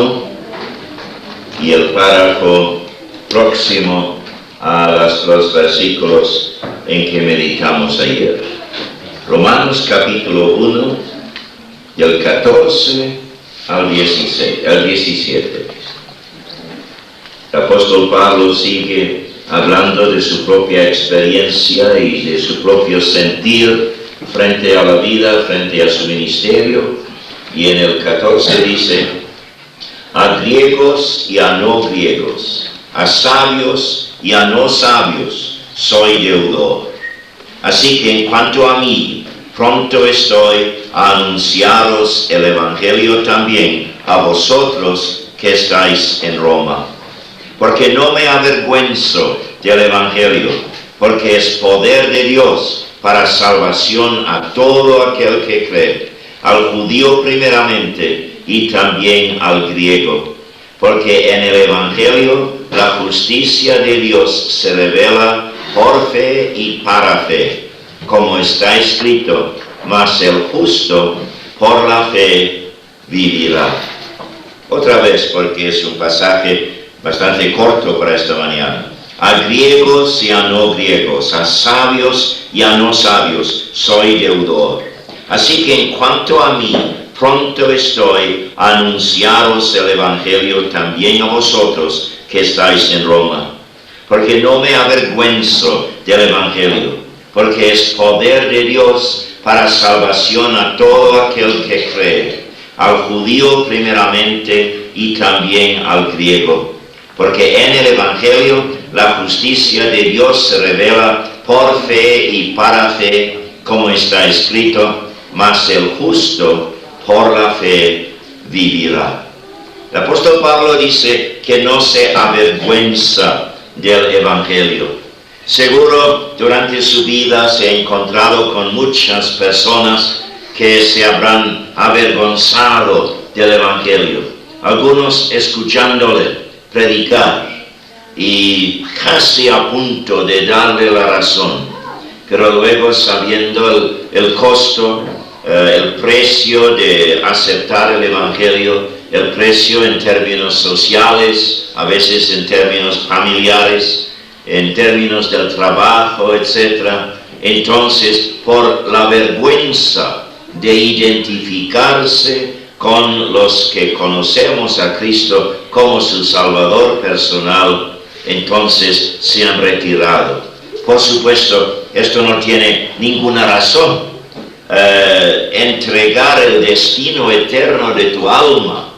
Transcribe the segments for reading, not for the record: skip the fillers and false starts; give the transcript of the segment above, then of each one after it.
1 y el párrafo próximo a los versículos en que meditamos ayer. Romanos capítulo 1, del 14 al 17. El apóstol Pablo sigue hablando de su propia experiencia y de su propio sentir frente a la vida, frente a su ministerio. Y en el 14 dice: a griegos y a no griegos, a sabios y a no sabios, soy deudor. Así que en cuanto a mí, pronto estoy a anunciaros el Evangelio también a vosotros que estáis en Roma. Porque no me avergüenzo del Evangelio, porque es poder de Dios para salvación a todo aquel que cree, al judío primeramente y también al griego. Porque en el Evangelio la justicia de Dios se revela por fe y para fe, como está escrito: mas el justo por la fe vivirá. Otra vez, porque es un pasaje bastante corto para esta mañana. A griegos y a no griegos, a sabios y a no sabios, soy deudor. Así que en cuanto a mí, pronto estoy a anunciaros el Evangelio también a vosotros que estáis en Roma. Porque no me avergüenzo del Evangelio, porque es poder de Dios para salvación a todo aquel que cree, al judío primeramente y también al griego. Porque en el Evangelio la justicia de Dios se revela por fe y para fe, como está escrito: mas el justo por la fe vivirá. El apóstol Pablo dice que no se avergüenza del Evangelio. Seguro durante su vida se ha encontrado con muchas personas que se habrán avergonzado del Evangelio. Algunos escuchándole predicar y casi a punto de darle la razón, pero luego sabiendo el costo, el precio de aceptar el Evangelio, el precio en términos sociales, a veces en términos familiares, en términos del trabajo, etc. Entonces, por la vergüenza de identificarse con los que conocemos a Cristo como su Salvador personal, entonces se han retirado. Por supuesto, esto no tiene ninguna razón. Entregar el destino eterno de tu alma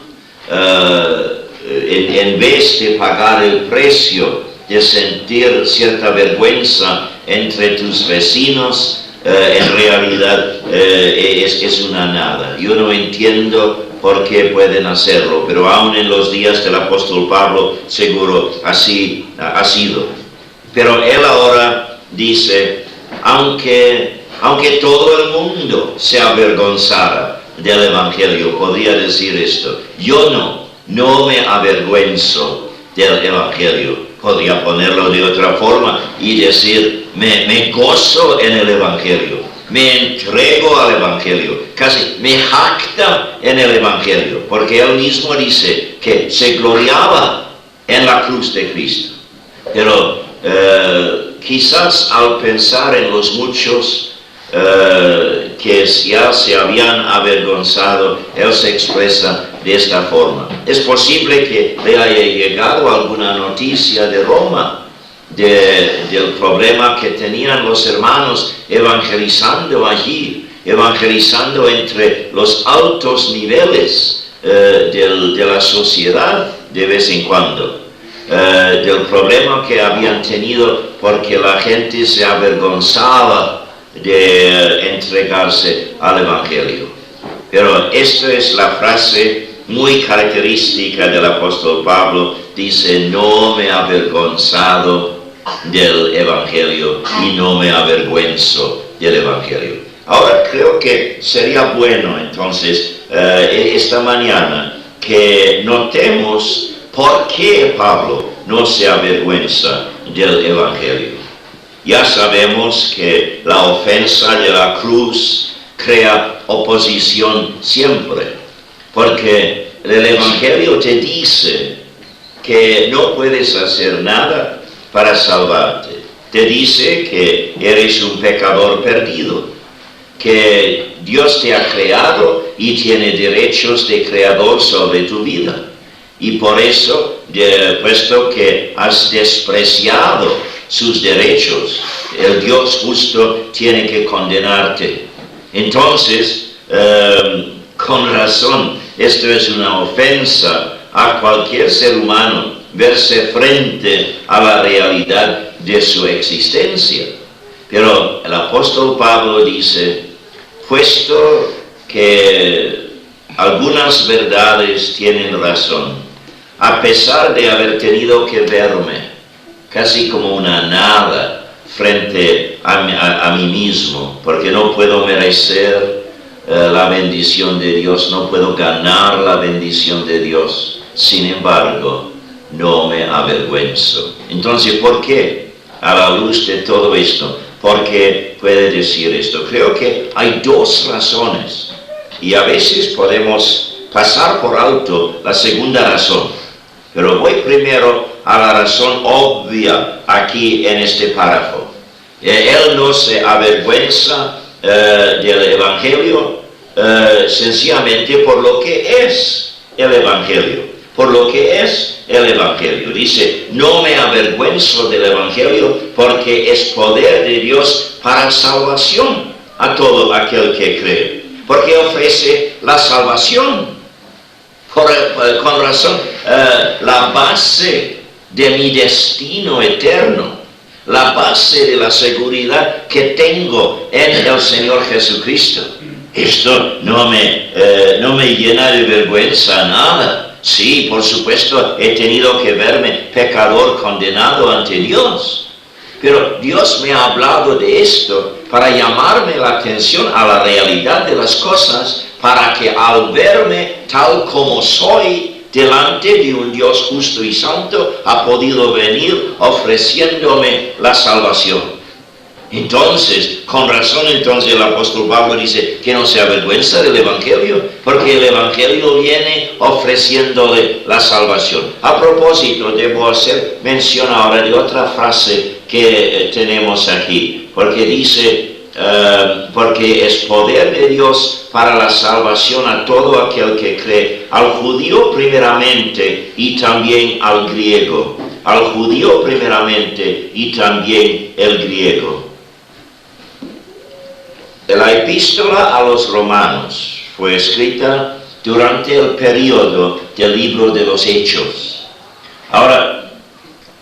en vez de pagar el precio de sentir cierta vergüenza entre tus vecinos, en realidad es una nada. Yo no entiendo por qué pueden hacerlo, pero aún en los días del apóstol Pablo seguro así ha sido. Pero él ahora dice: aunque todo el mundo se avergonzara del Evangelio, podría decir esto: yo no me avergüenzo del Evangelio. Podría ponerlo de otra forma y decir: me gozo en el Evangelio, me entrego al Evangelio, casi me jacta en el Evangelio, porque él mismo dice que se gloriaba en la cruz de Cristo. Pero quizás al pensar en los muchos que ya se habían avergonzado, él se expresa de esta forma. Es posible que le haya llegado alguna noticia de Roma, del problema que tenían los hermanos evangelizando allí, evangelizando entre los altos niveles de la sociedad de vez en cuando, del problema que habían tenido porque la gente se avergonzaba de entregarse al Evangelio. Pero esta es la frase muy característica del apóstol Pablo. Dice: no me he avergonzado del Evangelio y no me avergüenzo del Evangelio. Ahora creo que sería bueno entonces esta mañana que notemos por qué Pablo no se avergüenza del Evangelio. Ya sabemos que la ofensa de la cruz crea oposición siempre, porque el Evangelio te dice que no puedes hacer nada para salvarte. Te dice que eres un pecador perdido, que Dios te ha creado y tiene derechos de creador sobre tu vida. Y por eso, puesto que has despreciado sus derechos, el Dios justo tiene que condenarte. Entonces, con razón, esto es una ofensa a cualquier ser humano, verse frente a la realidad de su existencia. Pero el apóstol Pablo dice, puesto que algunas verdades tienen razón, a pesar de haber tenido que verme casi como una nada frente a mí mismo, porque no puedo merecer la bendición de Dios, no puedo ganar la bendición de Dios, sin embargo, no me avergüenzo. Entonces, ¿por qué? A la luz de todo esto, ¿por qué puede decir esto? Creo que hay dos razones, y a veces podemos pasar por alto la segunda razón, pero voy primero a la razón obvia aquí en este párrafo. Él no se avergüenza del Evangelio sencillamente por lo que es el Evangelio. Por lo que es el Evangelio. Dice, no me avergüenzo del Evangelio porque es poder de Dios para salvación a todo aquel que cree. Porque ofrece la salvación. Con razón, la base de mi destino eterno, la base de la seguridad que tengo en el Señor Jesucristo. Esto no me llena de vergüenza nada. Sí, por supuesto, he tenido que verme pecador condenado ante Dios. Pero Dios me ha hablado de esto para llamarme la atención a la realidad de las cosas, para que al verme tal como soy delante de un Dios justo y santo, ha podido venir ofreciéndome la salvación. Entonces, con razón, entonces el apóstol Pablo dice que no se avergüenza del Evangelio, porque el Evangelio viene ofreciéndole la salvación. A propósito, debo hacer mención ahora de otra frase que tenemos aquí, porque dice, porque es poder de Dios para la salvación a todo aquel que cree, al judío primeramente y también al griego. Al judío primeramente y también el griego. La epístola a los romanos fue escrita durante el periodo del libro de los Hechos. Ahora,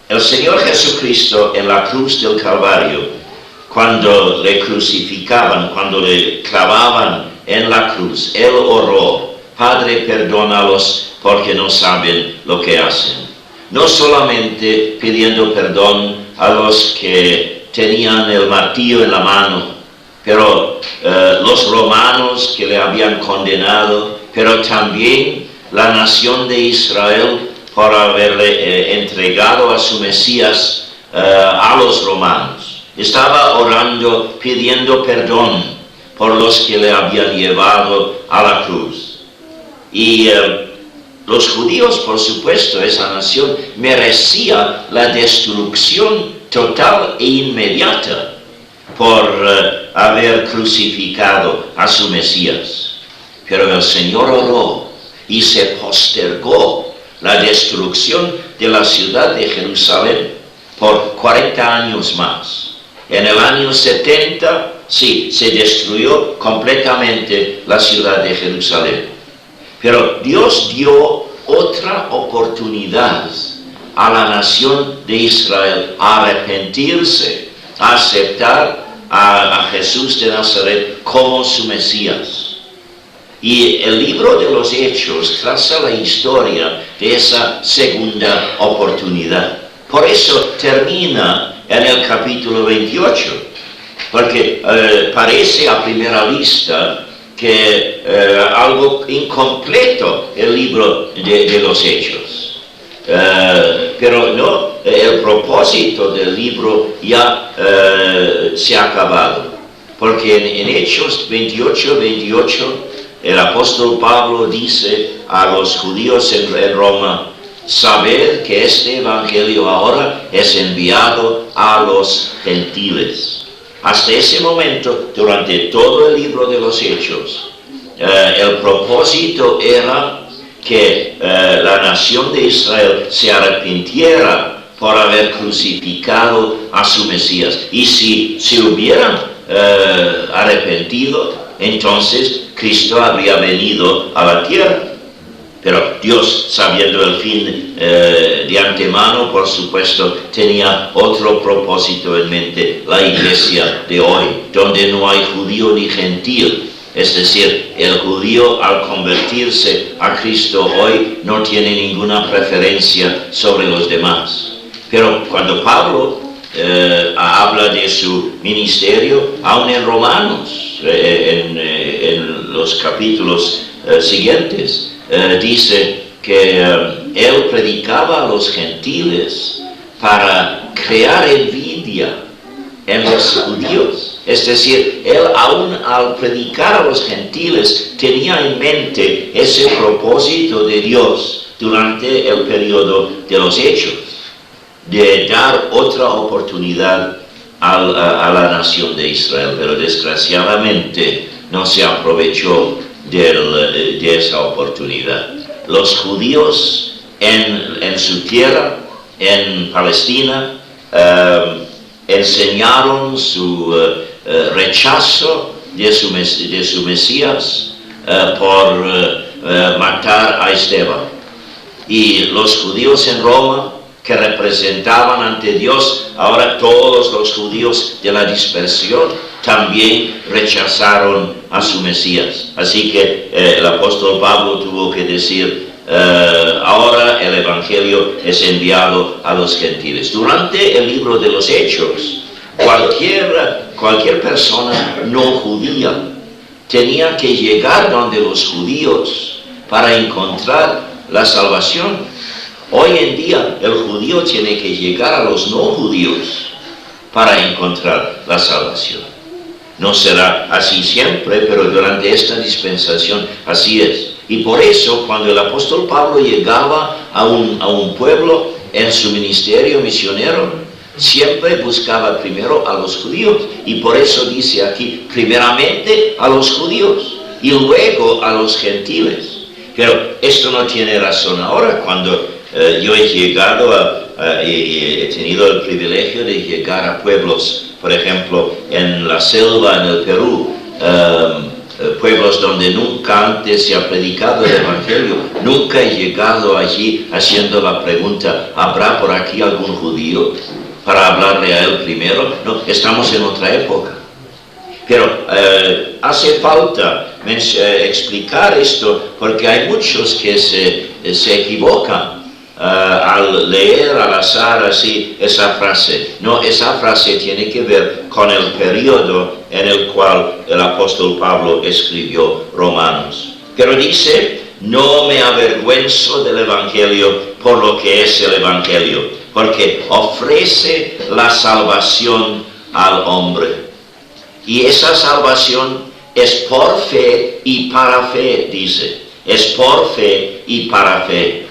el Señor Jesucristo en la cruz del Calvario, cuando le crucificaban, cuando le clavaban en la cruz, Él oró, Padre, perdónalos porque no saben lo que hacen. No solamente pidiendo perdón a los que tenían el martillo en la mano, pero los romanos que le habían condenado, pero también la nación de Israel por haberle entregado a su Mesías a los romanos. Estaba orando, pidiendo perdón por los que le habían llevado a la cruz. Y los judíos, por supuesto, esa nación merecía la destrucción total e inmediata por haber crucificado a su Mesías. Pero el Señor oró y se postergó la destrucción de la ciudad de Jerusalén por 40 años más. En el año 70, sí, se destruyó completamente la ciudad de Jerusalén. Pero Dios dio otra oportunidad a la nación de Israel a arrepentirse, a aceptar a Jesús de Nazaret como su Mesías. Y el libro de los Hechos traza la historia de esa segunda oportunidad. Por eso termina en el capítulo 28, porque parece a primera vista que algo incompleto el libro de los Hechos. Pero no, el propósito del libro ya se ha acabado, porque en Hechos 28, el apóstol Pablo dice a los judíos en Roma: sabed que este evangelio ahora es enviado a los gentiles. Hasta ese momento, durante todo el libro de los Hechos, el propósito era que la nación de Israel se arrepintiera por haber crucificado a su Mesías. Y si se hubieran arrepentido, entonces Cristo habría venido a la tierra. Pero Dios, sabiendo el fin de antemano, por supuesto, tenía otro propósito en mente: la iglesia de hoy, donde no hay judío ni gentil. Es decir, el judío, al convertirse a Cristo hoy, no tiene ninguna preferencia sobre los demás. Pero cuando Pablo habla de su ministerio, aún en Romanos, en los capítulos siguientes, dice que él predicaba a los gentiles para crear envidia en los judíos. Es decir, él aún al predicar a los gentiles tenía en mente ese propósito de Dios durante el periodo de los Hechos, de dar otra oportunidad a la nación de Israel. Pero desgraciadamente no se aprovechó de esa oportunidad. Los judíos en su tierra, en Palestina, enseñaron su rechazo de su Mesías por matar a Esteban. Y los judíos en Roma, que representaban ante Dios, ahora todos los judíos de la dispersión, también rechazaron a su Mesías. Así que el apóstol Pablo tuvo que decir: ahora el evangelio es enviado a los gentiles. Durante el libro de los Hechos, cualquier persona no judía tenía que llegar donde los judíos para encontrar la salvación. Hoy en día el judío tiene que llegar a los no judíos para encontrar la salvación. No será así siempre, pero durante esta dispensación así es. Y por eso, cuando el apóstol Pablo llegaba a un pueblo en su ministerio misionero, siempre buscaba primero a los judíos. Y por eso dice aquí: primeramente a los judíos y luego a los gentiles. Pero esto no tiene razón ahora, cuando yo he llegado he tenido el privilegio de llegar a pueblos, por ejemplo, en la selva, en el Perú, pueblos donde nunca antes se ha predicado el evangelio. Nunca he llegado allí haciendo la pregunta: ¿habrá por aquí algún judío para hablarle a él primero? No, estamos en otra época. Pero hace falta explicar esto, porque hay muchos que se equivocan al leer al azar así esa frase. No, esa frase tiene que ver con el periodo en el cual el apóstol Pablo escribió Romanos. Pero dice: no me avergüenzo del evangelio por lo que es el evangelio, porque ofrece la salvación al hombre. Y esa salvación es por fe y para fe, dice. Es por fe y para fe.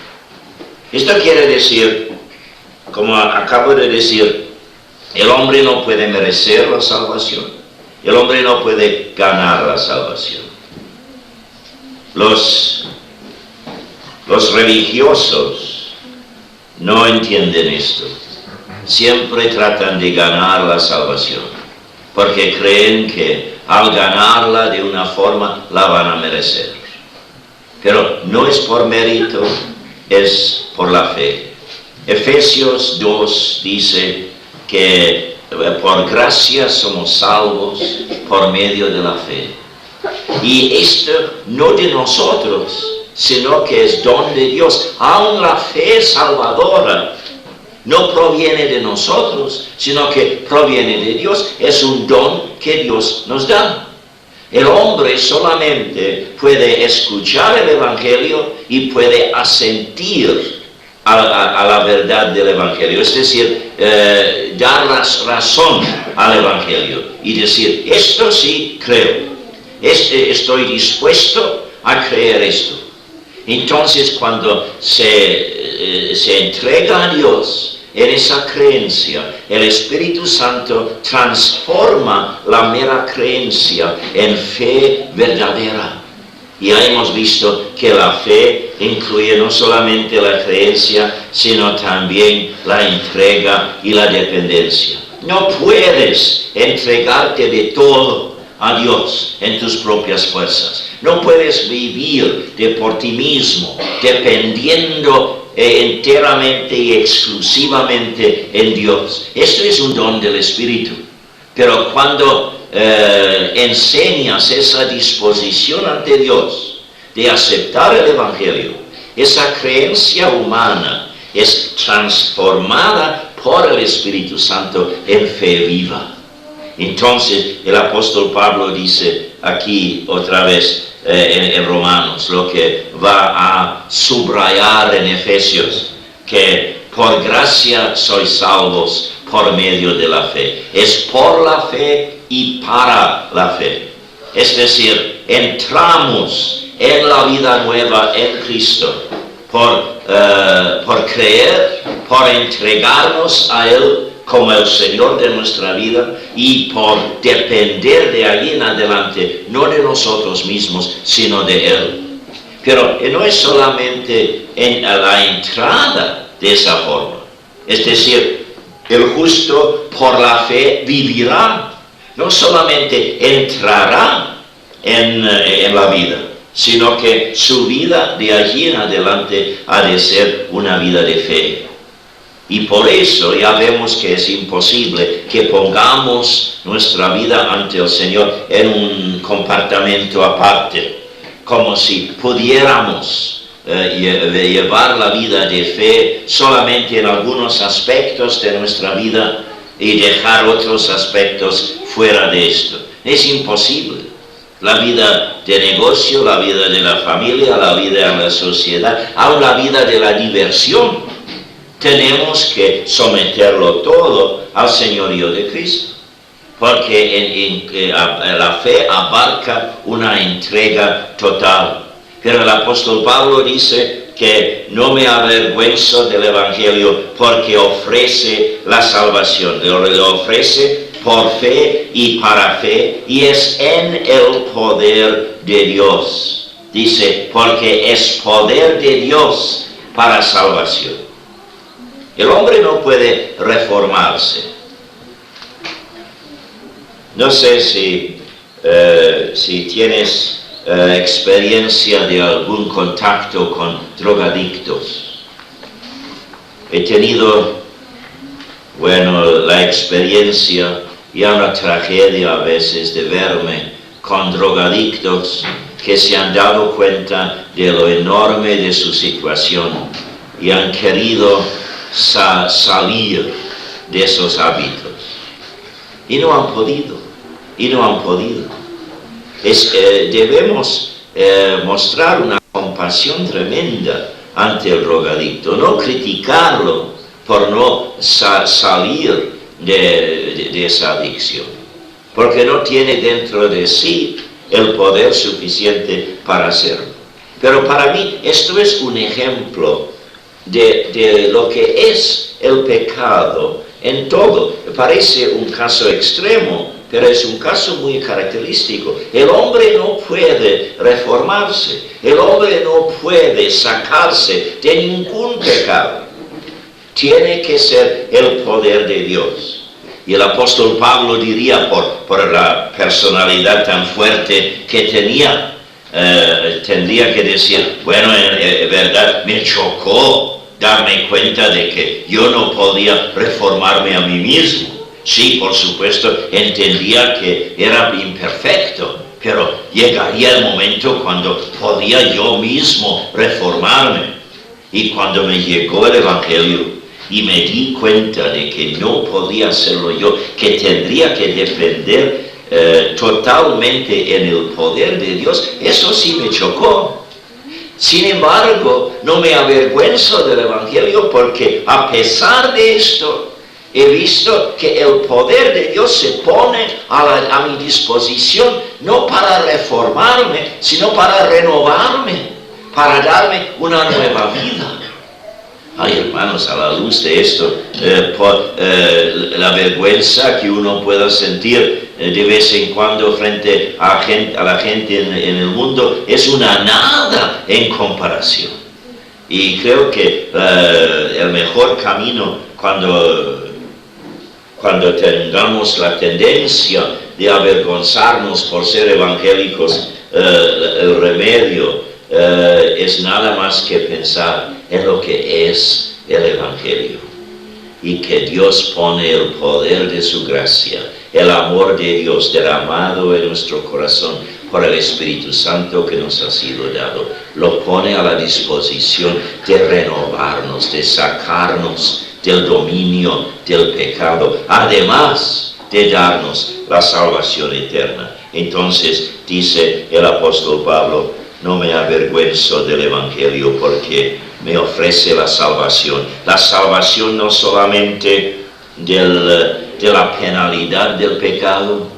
Esto quiere decir, como acabo de decir, el hombre no puede merecer la salvación. El hombre no puede ganar la salvación. Los religiosos no entienden esto. Siempre tratan de ganar la salvación, porque creen que al ganarla de una forma la van a merecer. Pero no es por mérito, es por la fe. Efesios 2 dice que por gracia somos salvos por medio de la fe. Y esto no de nosotros, sino que es don de Dios. Aún la fe salvadora no proviene de nosotros, sino que proviene de Dios. Es un don que Dios nos da. El hombre solamente puede escuchar el evangelio y puede asentir a la verdad del evangelio. Es decir, dar razón al evangelio y decir: esto sí creo, estoy dispuesto a creer esto. Entonces, cuando se entrega a Dios en esa creencia, el Espíritu Santo transforma la mera creencia en fe verdadera. Y ya hemos visto que la fe incluye no solamente la creencia, sino también la entrega y la dependencia. No puedes entregarte de todo a Dios en tus propias fuerzas. No puedes vivir por ti mismo, dependiendo enteramente y exclusivamente en Dios. Esto es un don del Espíritu. Pero cuando enseñas esa disposición ante Dios de aceptar el Evangelio, esa creencia humana es transformada por el Espíritu Santo en fe viva. Entonces el apóstol Pablo dice aquí otra vez en Romanos, lo que va a subrayar en Efesios, que por gracia sois salvos por medio de la fe. Es por la fe y para la fe. Es decir, entramos en la vida nueva en Cristo por creer, por entregarnos a Él como el Señor de nuestra vida y por depender de allí en adelante, no de nosotros mismos, sino de Él. Pero no es solamente en la entrada de esa forma. Es decir, el justo por la fe vivirá, no solamente entrará en la vida, sino que su vida de allí en adelante ha de ser una vida de fe. Y por eso ya vemos que es imposible que pongamos nuestra vida ante el Señor en un compartimento aparte, como si pudiéramos llevar la vida de fe solamente en algunos aspectos de nuestra vida y dejar otros aspectos fuera de esto. Es imposible. La vida de negocio, la vida de la familia, la vida en la sociedad, aún la vida de la diversión, tenemos que someterlo todo al señorío de Cristo, porque la fe abarca una entrega total. Pero el apóstol Pablo dice que no me avergüenzo del Evangelio porque ofrece la salvación, lo ofrece por fe y para fe, y es en el poder de Dios. Dice, porque es poder de Dios para salvación. El hombre no puede reformarse. No sé si tienes experiencia de algún contacto con drogadictos. He tenido, la experiencia y una tragedia a veces de verme con drogadictos que se han dado cuenta de lo enorme de su situación y han querido salir de esos hábitos y no han podido. Debemos mostrar una compasión tremenda ante el drogadicto, no criticarlo por no salir de esa adicción, porque no tiene dentro de sí el poder suficiente para hacerlo. Pero para mí esto es un ejemplo de lo que es el pecado en todo. Parece un caso extremo, pero es un caso muy característico. El hombre no puede reformarse, el hombre no puede sacarse de ningún pecado. Tiene que ser el poder de Dios. Y el apóstol Pablo diría, por la personalidad tan fuerte que tenía, tendría que decir, en verdad me chocó darme cuenta de que yo no podía reformarme a mí mismo. Sí, por supuesto, entendía que era imperfecto, pero llegaría el momento cuando podía yo mismo reformarme. Y cuando me llegó el Evangelio y me di cuenta de que no podía hacerlo yo, que tendría que depender totalmente en el poder de Dios, eso sí me chocó. Sin embargo, no me avergüenzo del Evangelio, porque a pesar de esto, he visto que el poder de Dios se pone a mi disposición, no para reformarme, sino para renovarme, para darme una nueva vida. Ay, hermanos, a la luz de esto, la vergüenza que uno pueda sentir de vez en cuando frente a la gente en el mundo es una nada en comparación. Y creo que el mejor camino cuando tengamos la tendencia de avergonzarnos por ser evangélicos, el remedio es nada más que pensar en lo que es el Evangelio y que Dios pone el poder de su gracia, el amor de Dios derramado en nuestro corazón por el Espíritu Santo que nos ha sido dado, lo pone a la disposición de renovarnos, de sacarnos del dominio del pecado, además de darnos la salvación eterna. Entonces dice el apóstol Pablo: no me avergüenzo del Evangelio porque me ofrece la salvación. La salvación no solamente de la penalidad del pecado,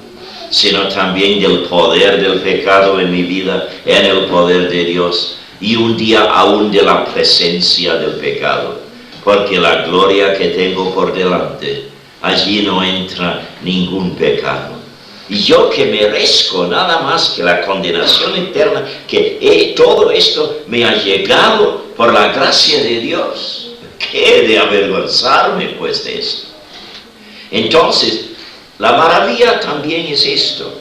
sino también del poder del pecado en mi vida, en el poder de Dios, y un día aún de la presencia del pecado, porque la gloria que tengo por delante, allí no entra ningún pecado. Y yo que merezco nada más que la condenación eterna, que todo esto me ha llegado por la gracia de Dios. ¿Qué he de avergonzarme pues de esto? Entonces, la maravilla también es esto.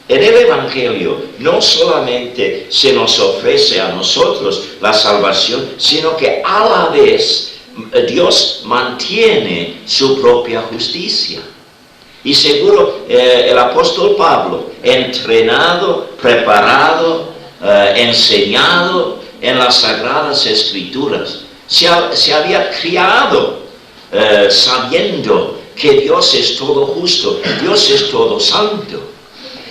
En el Evangelio no solamente se nos ofrece a nosotros la salvación, sino que a la vez Dios mantiene su propia justicia. Y seguro el apóstol Pablo, entrenado, preparado, enseñado en las Sagradas Escrituras, se había criado sabiendo que Dios es todo justo, Dios es todo santo.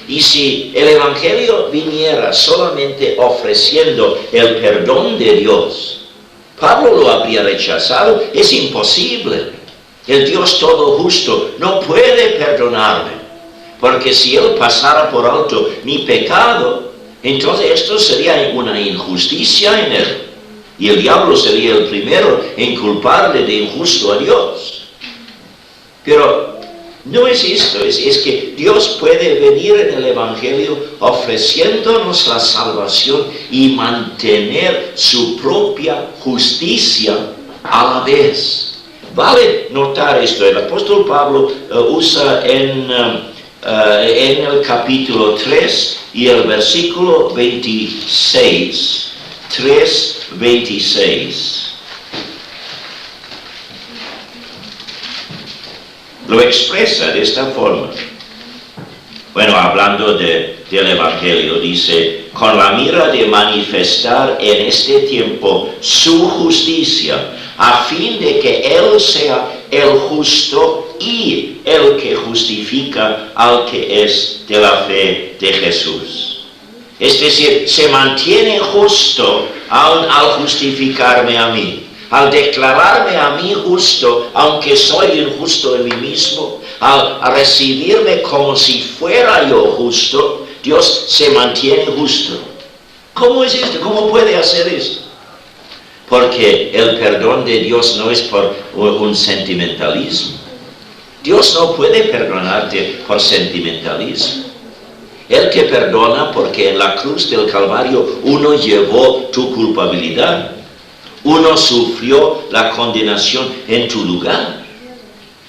Y si el Evangelio viniera solamente ofreciendo el perdón de Dios, Pablo lo habría rechazado. Es imposible. El Dios todo justo no puede perdonarme, porque si Él pasara por alto mi pecado, entonces esto sería una injusticia en Él. Y el diablo sería el primero en culparle de injusto a Dios. Pero no es esto, es que Dios puede venir en el Evangelio ofreciéndonos la salvación y mantener su propia justicia a la vez. Vale notar esto. El apóstol Pablo usa en el capítulo 3 y el versículo 26, 3:26. Lo expresa de esta forma. Bueno, hablando del Evangelio, dice: con la mira de manifestar en este tiempo su justicia, a fin de que Él sea el justo y el que justifica al que es de la fe de Jesús. Es decir, se mantiene justo al justificarme a mí, al declararme a mí justo, aunque soy injusto en mí mismo, al recibirme como si fuera yo justo. Dios se mantiene justo. ¿Cómo es esto? ¿Cómo puede hacer esto? Porque el perdón de Dios no es por un sentimentalismo. Dios no puede perdonarte por sentimentalismo. Él te perdona porque en la cruz del Calvario uno llevó tu culpabilidad. Uno sufrió la condenación en tu lugar.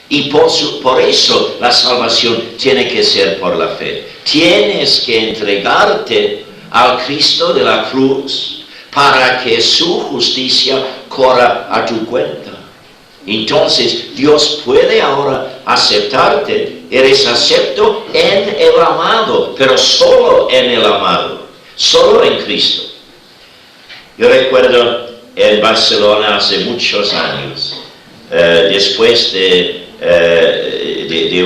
Y por eso la salvación tiene que ser por la fe. Tienes que entregarte al Cristo de la cruz para que su justicia corra a tu cuenta. Entonces Dios puede ahora aceptarte. Eres acepto en el amado, pero solo en el amado, solo en Cristo. Yo recuerdo en Barcelona hace muchos años, después de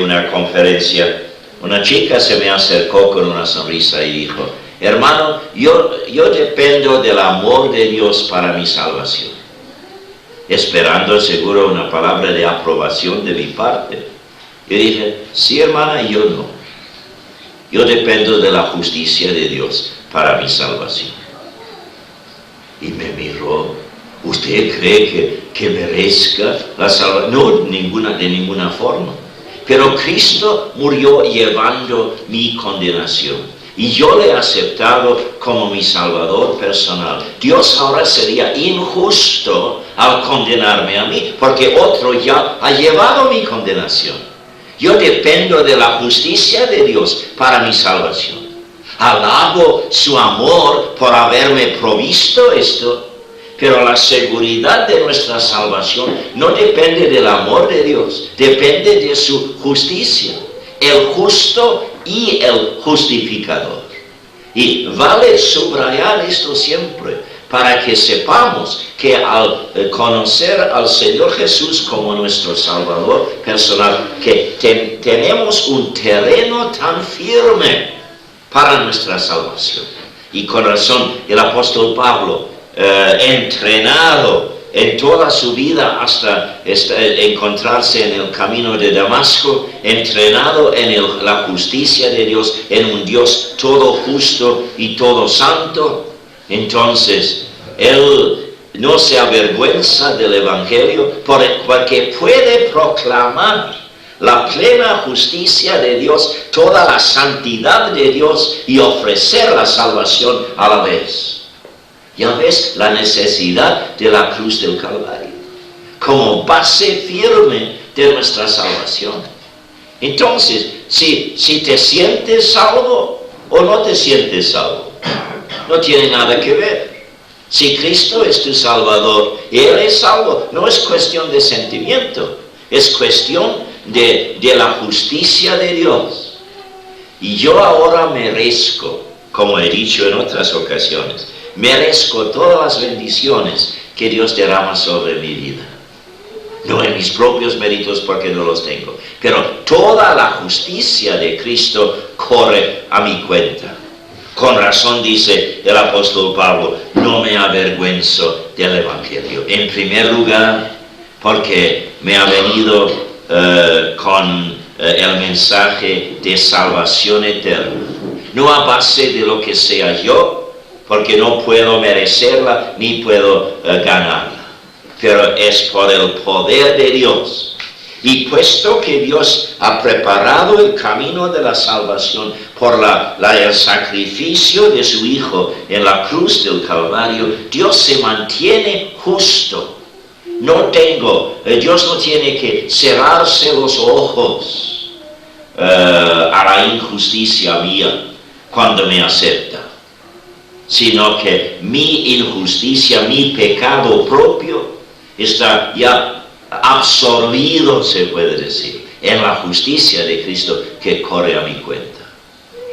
una conferencia, una chica se me acercó con una sonrisa y dijo: hermano, yo dependo del amor de Dios para mi salvación. Esperando seguro una palabra de aprobación de mi parte. Yo dije: sí, hermana, yo no. Yo dependo de la justicia de Dios para mi salvación. Y me miró. ¿Usted cree que merezca la salvación? No, de ninguna forma. Pero Cristo murió llevando mi condenación. Y yo le he aceptado como mi Salvador personal. Dios ahora sería injusto al condenarme a mí, porque otro ya ha llevado mi condenación. Yo dependo de la justicia de Dios para mi salvación. Alabo su amor por haberme provisto esto, pero la seguridad de nuestra salvación no depende del amor de Dios, depende de su justicia, el justo y el justificador. Y vale subrayar esto siempre, para que sepamos que al conocer al Señor Jesús como nuestro Salvador personal, que tenemos un terreno tan firme para nuestra salvación. Y con razón el apóstol Pablo, entrenado en toda su vida hasta encontrarse en el camino de Damasco, entrenado en la justicia de Dios, en un Dios todo justo y todo santo, entonces él no se avergüenza del Evangelio porque puede proclamar la plena justicia de Dios, toda la santidad de Dios y ofrecer la salvación a la vez. Ya ves la necesidad de la cruz del Calvario como base firme de nuestra salvación. Entonces, si te sientes salvo o no te sientes salvo, no tiene nada que ver. Si Cristo es tu Salvador y Él es salvo, no es cuestión de sentimiento, es cuestión de la justicia de Dios. Y yo ahora merezco, como he dicho en otras ocasiones, merezco todas las bendiciones que Dios derrama sobre mi vida. No en mis propios méritos porque no los tengo, pero toda la justicia de Cristo corre a mi cuenta. Con razón dice el apóstol Pablo, no me avergüenzo del Evangelio. En primer lugar, porque me ha venido con el mensaje de salvación eterna. No a base de lo que sea yo, porque no puedo merecerla ni puedo ganarla, pero es por el poder de Dios. Y puesto que Dios ha preparado el camino de la salvación por el sacrificio de su Hijo en la cruz del Calvario, Dios se mantiene justo. Dios no tiene que cerrarse los ojos a la injusticia mía cuando me acepta, sino que mi injusticia, mi pecado propio está ya absorbido, se puede decir, en la justicia de Cristo que corre a mi cuenta.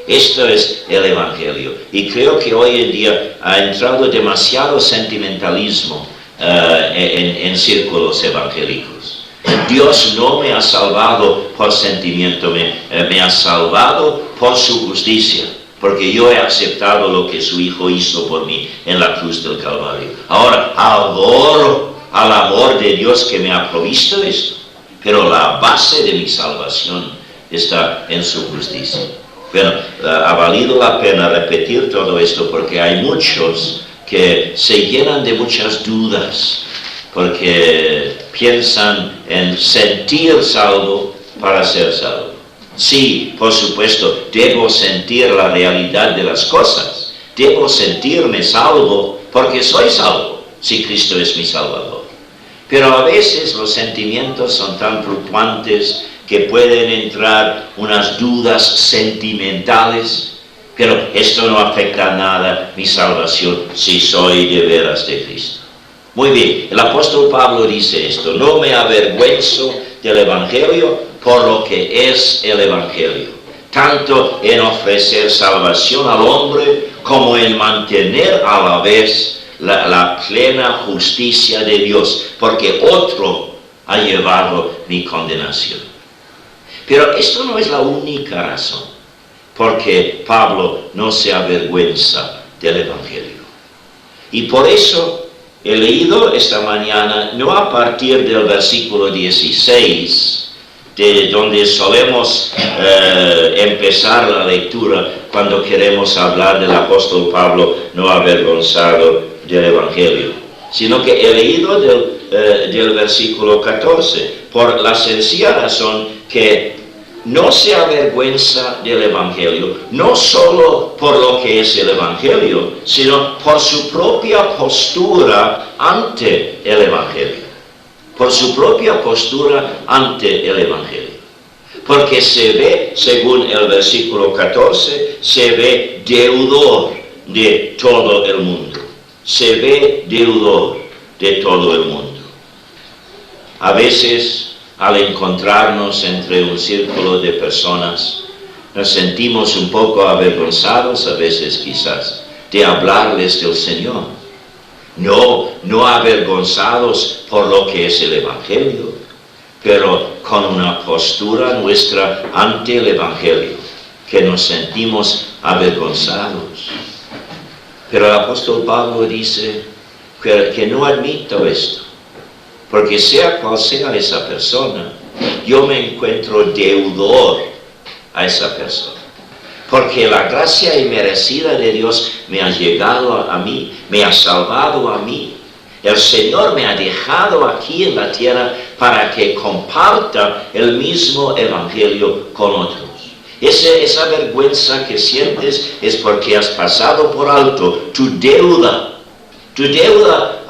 Esto es el Evangelio. Y creo que hoy en día ha entrado demasiado sentimentalismo en círculos evangélicos. Dios no me ha salvado por sentimiento, me ha salvado por su justicia, porque yo he aceptado lo que su Hijo hizo por mí en la cruz del Calvario. Ahora adoro al amor de Dios que me ha provisto esto, pero la base de mi salvación está en su justicia. Bueno, ha valido la pena repetir todo esto porque hay muchos que se llenan de muchas dudas, porque piensan en sentir salvo para ser salvo. Sí, por supuesto, debo sentir la realidad de las cosas. Debo sentirme salvo porque soy salvo, si Cristo es mi Salvador. Pero a veces los sentimientos son tan fluctuantes que pueden entrar unas dudas sentimentales, pero esto no afecta nada mi salvación si soy de veras de Cristo. Muy bien, el apóstol Pablo dice esto: no me avergüenzo del Evangelio por lo que es el Evangelio, tanto en ofrecer salvación al hombre como en mantener a la vez la plena justicia de Dios, porque otro ha llevado mi condenación. Pero esto no es la única razón porque Pablo no se avergüenza del Evangelio. Y por eso he leído esta mañana, no a partir del versículo 16, de donde solemos empezar la lectura cuando queremos hablar del apóstol Pablo no avergonzado del Evangelio, sino que he leído del versículo 14, por la sencilla razón que no se avergüenza del Evangelio, no solo por lo que es el Evangelio, sino por su propia postura ante el Evangelio. Por su propia postura ante el Evangelio. Porque se ve, según el versículo 14, se ve deudor de todo el mundo. Se ve deudor de todo el mundo. A veces, al encontrarnos entre un círculo de personas, nos sentimos un poco avergonzados, a veces quizás, de hablarles del Señor. No avergonzados por lo que es el Evangelio, pero con una postura nuestra ante el Evangelio, que nos sentimos avergonzados. Pero el apóstol Pablo dice que no admito esto, porque sea cual sea esa persona, yo me encuentro deudor a esa persona. Porque la gracia inmerecida de Dios me ha llegado a mí, me ha salvado a mí. El Señor me ha dejado aquí en la tierra para que comparta el mismo Evangelio con otros. Esa vergüenza que sientes es porque has pasado por alto tu deuda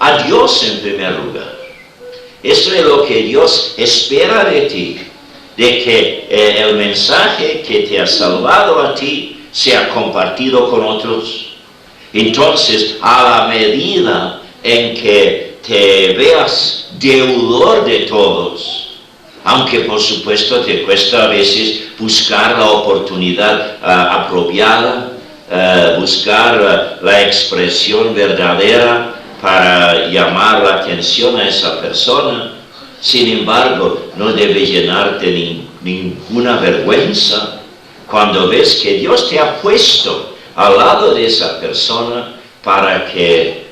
a Dios en primer lugar. Eso es lo que Dios espera de ti, de que el mensaje que te ha salvado a ti sea compartido con otros. Entonces, a la medida en que te veas deudor de todos, aunque por supuesto te cuesta a veces buscar la oportunidad apropiada, buscar la expresión verdadera para llamar la atención a esa persona, sin embargo, no debe llenarte ninguna vergüenza cuando ves que Dios te ha puesto al lado de esa persona para que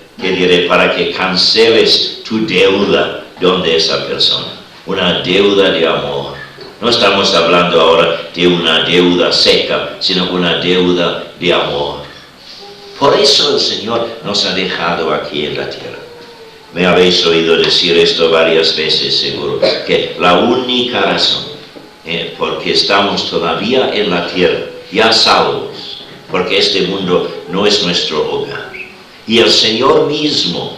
canceles tu deuda donde esa persona. Una deuda de amor. No estamos hablando ahora de una deuda seca, sino una deuda de amor. Por eso el Señor nos ha dejado aquí en la tierra. Me habéis oído decir esto varias veces, seguro, que la única razón porque estamos todavía en la tierra, ya salvos, porque este mundo no es nuestro hogar. Y el Señor mismo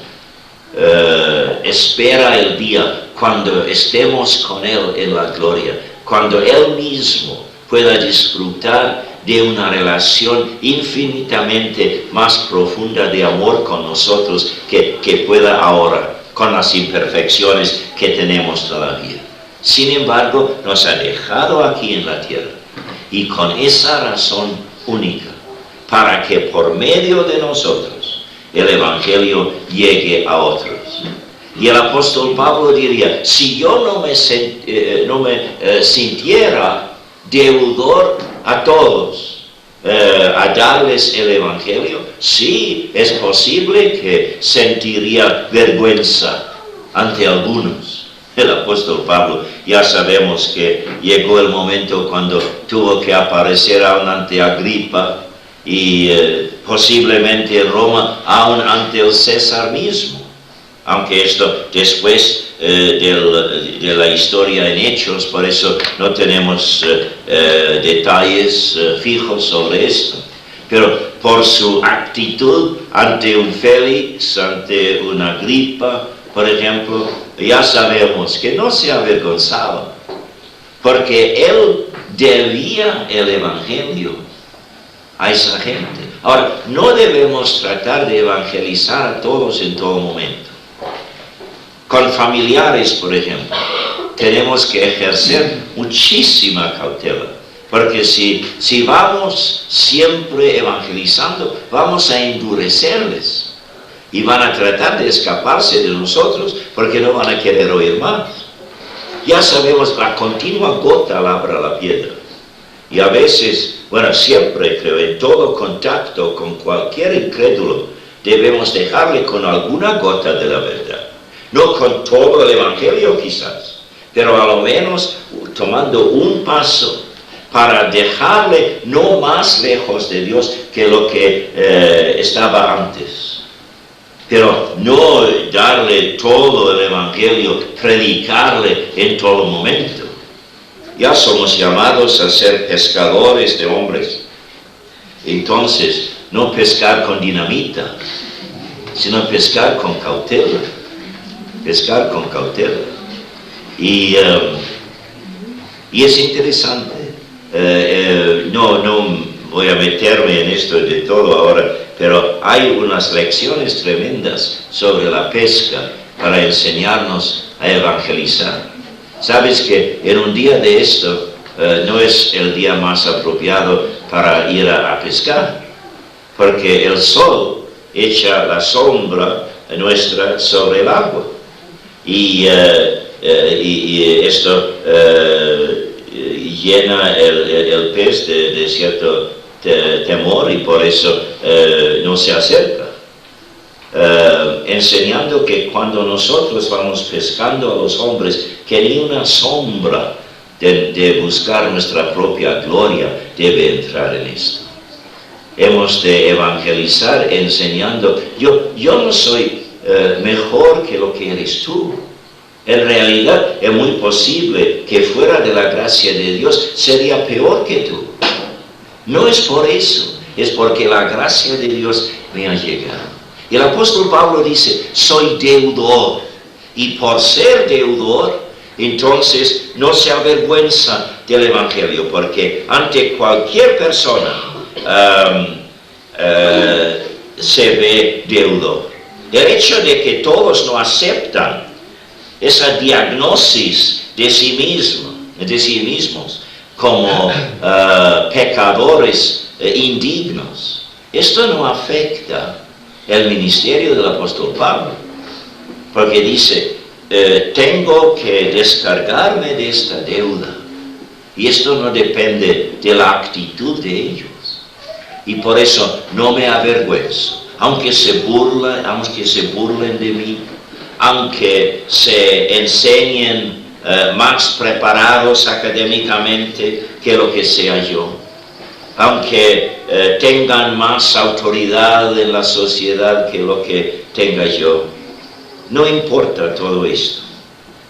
espera el día cuando estemos con Él en la gloria, cuando Él mismo pueda disfrutar de una relación infinitamente más profunda de amor con nosotros que pueda ahora, con las imperfecciones que tenemos todavía. Sin embargo, nos ha dejado aquí en la tierra, y con esa razón única, para que por medio de nosotros el Evangelio llegue a otros. Y el apóstol Pablo diría, si yo no me sintiera deudor a todos, a darles el Evangelio, sí, es posible que sentiría vergüenza ante algunos. El apóstol Pablo, ya sabemos que llegó el momento cuando tuvo que aparecer aún ante Agripa y posiblemente en Roma, aún ante el César mismo. Aunque esto después de la historia en Hechos, por eso no tenemos detalles fijos sobre esto. Pero por su actitud ante un Félix, ante una Agripa, por ejemplo, ya sabemos que no se avergonzaba, porque él debía el Evangelio a esa gente. Ahora, no debemos tratar de evangelizar a todos en todo momento. Con familiares, por ejemplo, tenemos que ejercer muchísima cautela, porque si vamos siempre evangelizando, vamos a endurecerles y van a tratar de escaparse de nosotros porque no van a querer oír más. Ya sabemos, la continua gota labra la piedra, y a veces, siempre creo, en todo contacto con cualquier incrédulo, debemos dejarle con alguna gota de la verdad. No con todo el Evangelio quizás, pero a lo menos tomando un paso para dejarle no más lejos de Dios que lo que estaba antes. pero no darle todo el Evangelio, predicarle en todo momento. Ya somos llamados a ser pescadores de hombres. Entonces, no pescar con dinamita, sino pescar con cautela. Pescar con cautela. Y es interesante. No voy a meterme en esto de todo ahora, pero hay unas lecciones tremendas sobre la pesca para enseñarnos a evangelizar. Sabes que en un día de esto no es el día más apropiado para ir a pescar, porque el sol echa la sombra nuestra sobre el agua y esto llena el pez de cierto temor y por eso no se acerca. Enseñando que cuando nosotros vamos pescando a los hombres, que ni una sombra de buscar nuestra propia gloria debe entrar en esto. Hemos de evangelizar enseñando. Yo no soy mejor que lo que eres tú. En realidad es muy posible que fuera de la gracia de Dios sería peor que tú. No es por eso, es porque la gracia de Dios me ha llegado. Y el apóstol Pablo dice, soy deudor. Y por ser deudor, entonces no se avergüenza del Evangelio, porque ante cualquier persona se ve deudor. El hecho de que todos no aceptan esa diagnosis de sí mismos como pecadores indignos, esto no afecta el ministerio del apóstol Pablo, porque dice, tengo que descargarme de esta deuda, y esto no depende de la actitud de ellos, y por eso no me avergüenzo, aunque se burlen de mí, aunque se enseñen más preparados académicamente que lo que sea yo, aunque tengan más autoridad en la sociedad que lo que tenga yo. No importa todo esto,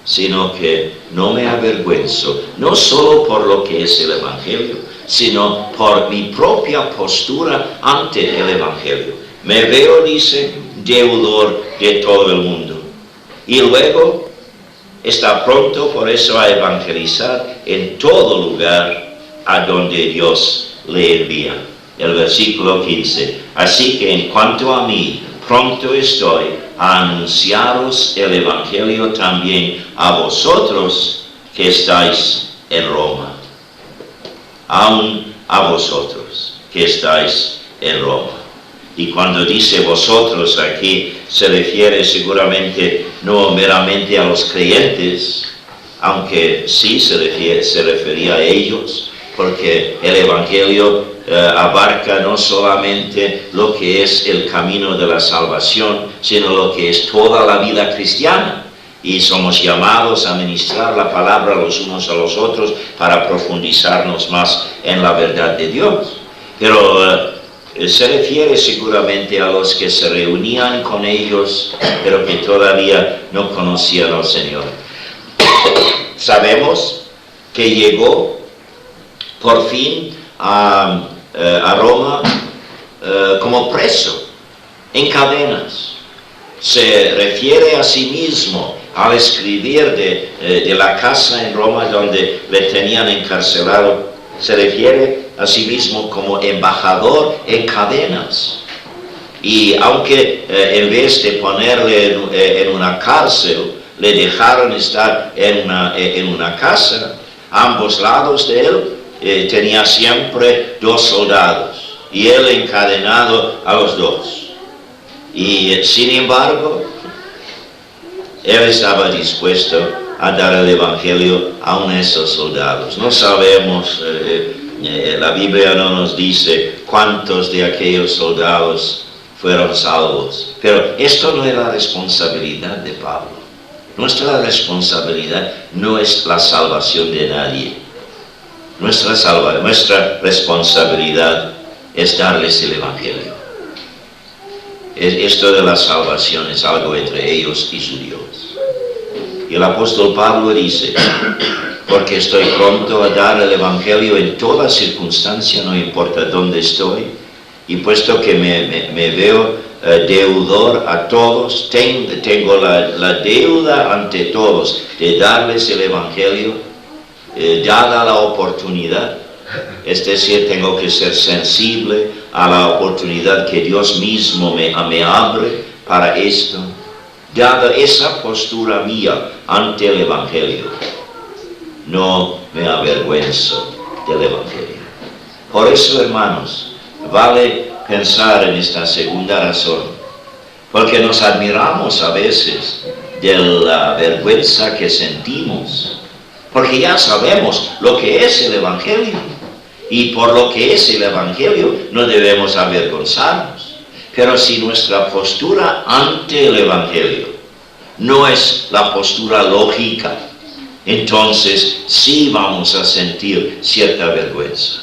sino que no me avergüenzo, no solo por lo que es el Evangelio, sino por mi propia postura ante el Evangelio. Me veo, dice, deudor de todo el mundo. Y luego está pronto por eso a evangelizar en todo lugar a donde Dios le envía. El versículo 15. Así que en cuanto a mí, pronto estoy a anunciaros el Evangelio también a vosotros que estáis en Roma. Aún a vosotros que estáis en Roma. Y cuando dice vosotros aquí, se refiere seguramente no meramente a los creyentes, aunque sí se refería a ellos, porque el Evangelio abarca no solamente lo que es el camino de la salvación, sino lo que es toda la vida cristiana. Y somos llamados a ministrar la palabra los unos a los otros para profundizarnos más en la verdad de Dios. Pero se refiere seguramente a los que se reunían con ellos, pero que todavía no conocían al Señor. Sabemos que llegó por fin a Roma como preso, en cadenas. Se refiere a sí mismo al escribir de la casa en Roma donde le tenían encarcelado. Se refiere a sí mismo como embajador en cadenas. Y aunque en vez de ponerle en una cárcel, le dejaron estar en una casa, a ambos lados de él tenía siempre 2 soldados, y él encadenado a los 2. Y sin embargo, él estaba dispuesto a dar el Evangelio a uno de esos soldados. No sabemos, la Biblia no nos dice cuántos de aquellos soldados fueron salvos, pero esto no era responsabilidad de Pablo. Nuestra responsabilidad no es la salvación de nadie. Nuestra responsabilidad es darles el Evangelio. Esto de la salvación es algo entre ellos y su Dios. Y el apóstol Pablo dice, porque estoy pronto a dar el Evangelio en toda circunstancia, no importa dónde estoy, y puesto que me veo deudor a todos, tengo la deuda ante todos de darles el Evangelio, dada la oportunidad. Es decir, tengo que ser sensible a la oportunidad que Dios mismo me abre para esto. Dada esa postura mía ante el Evangelio, no me avergüenzo del Evangelio. Por eso, hermanos, vale pensar en esta segunda razón, porque nos admiramos a veces de la vergüenza que sentimos, porque ya sabemos lo que es el Evangelio, y por lo que es el Evangelio no debemos avergonzarnos. Pero si nuestra postura ante el Evangelio no es la postura lógica, entonces sí vamos a sentir cierta vergüenza.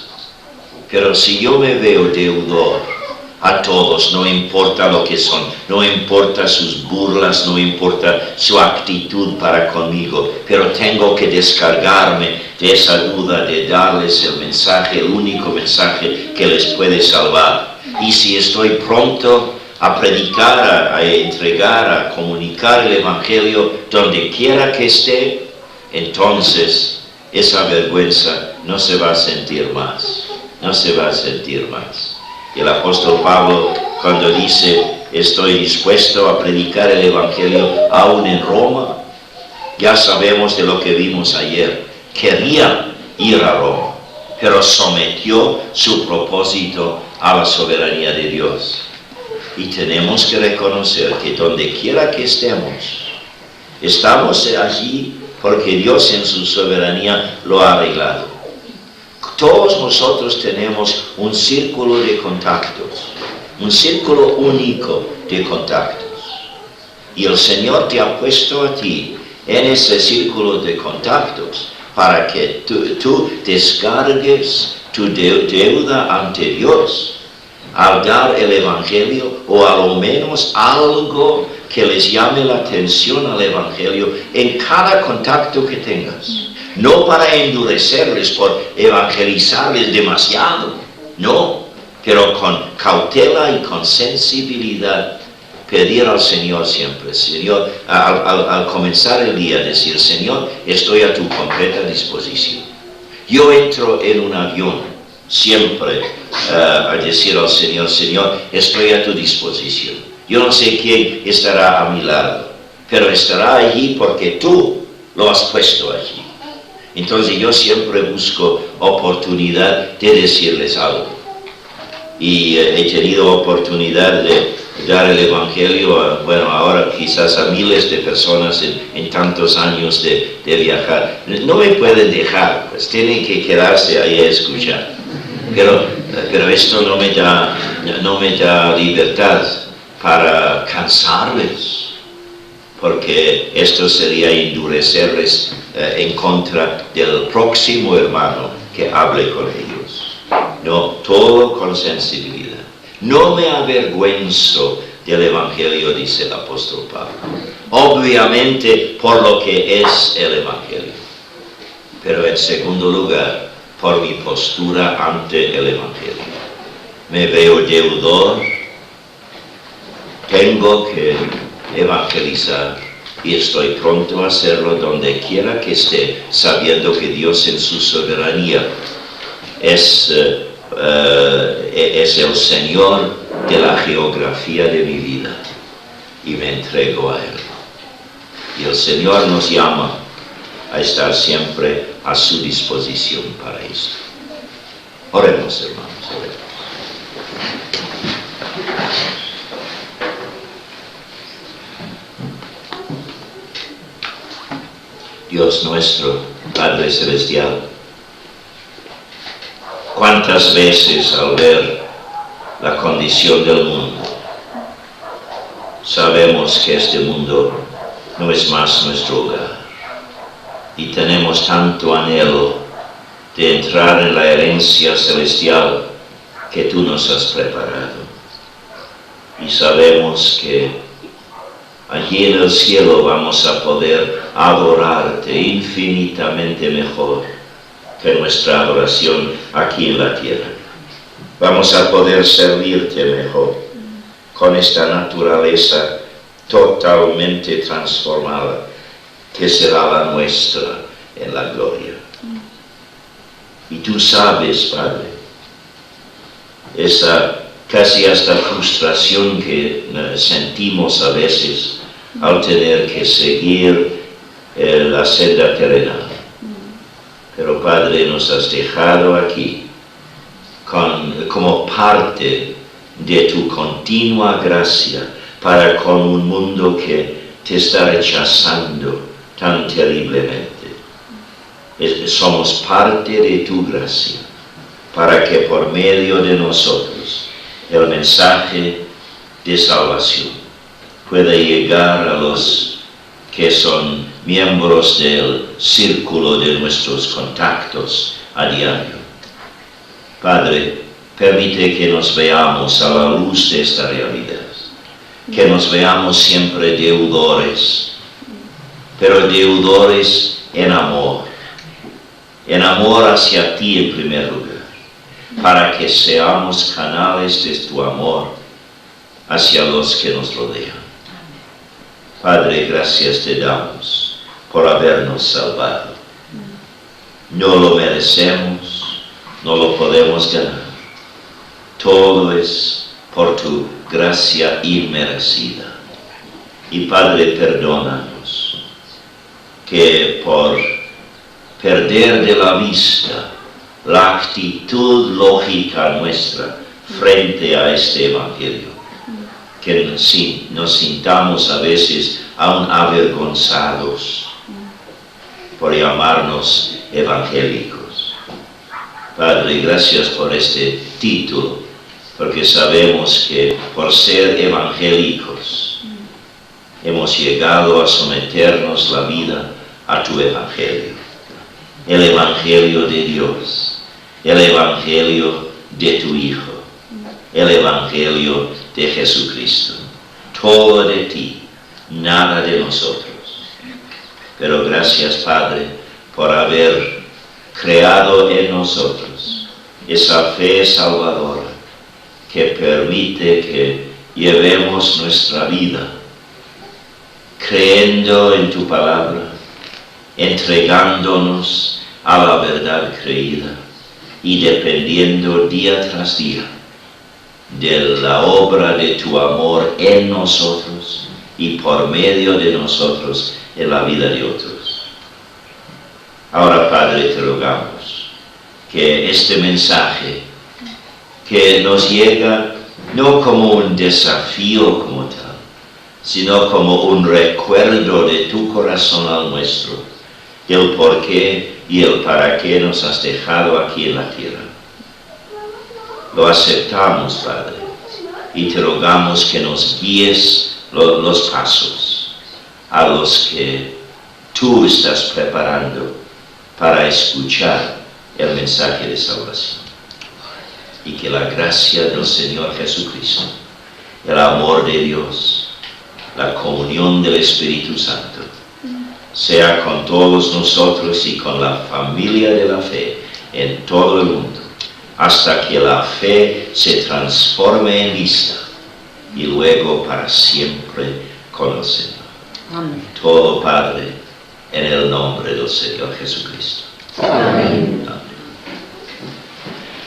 Pero si yo me veo deudor a todos, no importa lo que son, no importa sus burlas, no importa su actitud para conmigo, pero tengo que descargarme de esa duda de darles el mensaje, el único mensaje que les puede salvar. Y si estoy pronto a predicar, a entregar, a comunicar el Evangelio donde quiera que esté, entonces esa vergüenza no se va a sentir más. No se va a sentir más. Y el apóstol Pablo, cuando dice, estoy dispuesto a predicar el Evangelio aún en Roma, ya sabemos de lo que vimos ayer. Quería ir a Roma, pero sometió su propósito a la soberanía de Dios. Y tenemos que reconocer que donde quiera que estamos allí porque Dios en su soberanía lo ha arreglado. Todos nosotros tenemos un círculo de contactos, un círculo único de contactos. Y el Señor te ha puesto a ti en ese círculo de contactos para que tú descargues tu deuda ante Dios al dar el Evangelio, o a lo menos algo que les llame la atención al Evangelio en cada contacto que tengas. No para endurecerles por evangelizarles demasiado, no, pero con cautela y con sensibilidad pedir al Señor siempre, Señor, al comenzar el día, decir, Señor, estoy a tu completa disposición. Yo entro en un avión siempre a decir al Señor, Señor, estoy a tu disposición. Yo no sé quién estará a mi lado, pero estará allí porque tú lo has puesto allí. Entonces yo siempre busco oportunidad de decirles algo. Y he tenido oportunidad de dar el Evangelio, bueno, ahora quizás a miles de personas en tantos años de viajar. No me pueden dejar, pues tienen que quedarse ahí a escuchar. Pero esto no me da libertad para cansarles, porque esto sería endurecerles en contra del próximo hermano que hable con ellos. No, todo con sensibilidad. No me avergüenzo del Evangelio, dice el apóstol Pablo. Obviamente por lo que es el Evangelio. Pero en segundo lugar, por mi postura ante el Evangelio. Me veo deudor, tengo que evangelizar y estoy pronto a hacerlo donde quiera que esté, sabiendo que Dios en su soberanía es el Señor de la geografía de mi vida y me entrego a Él. Y el Señor nos llama a estar siempre a su disposición para esto. Oremos, hermanos, oremos. Dios nuestro, Padre Celestial, cuántas veces al ver la condición del mundo, sabemos que este mundo no es más nuestro hogar. Y tenemos tanto anhelo de entrar en la herencia celestial que tú nos has preparado. y sabemos que allí en el cielo vamos a poder adorarte infinitamente mejor que nuestra adoración aquí en la tierra. Vamos a poder servirte mejor con esta naturaleza totalmente transformada que será la nuestra en la gloria. Y tú sabes, Padre, esa casi hasta frustración que sentimos a veces al tener que seguir la senda terrenal. Pero Padre, nos has dejado aquí como parte de tu continua gracia para con un mundo que te está rechazando tan terriblemente. Somos parte de tu gracia para que por medio de nosotros el mensaje de salvación pueda llegar a los que son miembros del círculo de nuestros contactos a diario. Padre, permite que nos veamos a la luz de esta realidad, que nos veamos siempre deudores, pero deudores en amor hacia ti en primer lugar, para que seamos canales de tu amor hacia los que nos rodean. Padre, gracias te damos por habernos salvado. No lo merecemos, no lo podemos ganar. Todo es por tu gracia inmerecida. Y Padre, perdónanos que por perder de la vista la actitud lógica nuestra frente a este Evangelio, que nos sintamos a veces aún avergonzados por llamarnos evangélicos. Padre, gracias por este título, porque sabemos que por ser evangélicos hemos llegado a someternos la vida a tu Evangelio, el Evangelio de Dios, el Evangelio de tu Hijo, el Evangelio de Jesucristo. Todo de ti, nada de nosotros. Pero gracias, Padre, por haber creado en nosotros esa fe salvadora que permite que llevemos nuestra vida creyendo en tu palabra, entregándonos a la verdad creída y dependiendo día tras día de la obra de tu amor en nosotros y por medio de nosotros en la vida de otros. Ahora, Padre, te rogamos que este mensaje que nos llega no como un desafío como tal, sino como un recuerdo de tu corazón al nuestro, el por qué y el para qué nos has dejado aquí en la tierra. Lo aceptamos, Padre, y te rogamos que nos guíes los pasos a los que tú estás preparando para escuchar el mensaje de salvación. Y que la gracia del Señor Jesucristo, el amor de Dios, la comunión del Espíritu Santo, sea con todos nosotros y con la familia de la fe en todo el mundo, hasta que la fe se transforme en vista y luego para siempre con el Señor. Amén. Todo, Padre, en el nombre del Señor Jesucristo. Amén. Amén.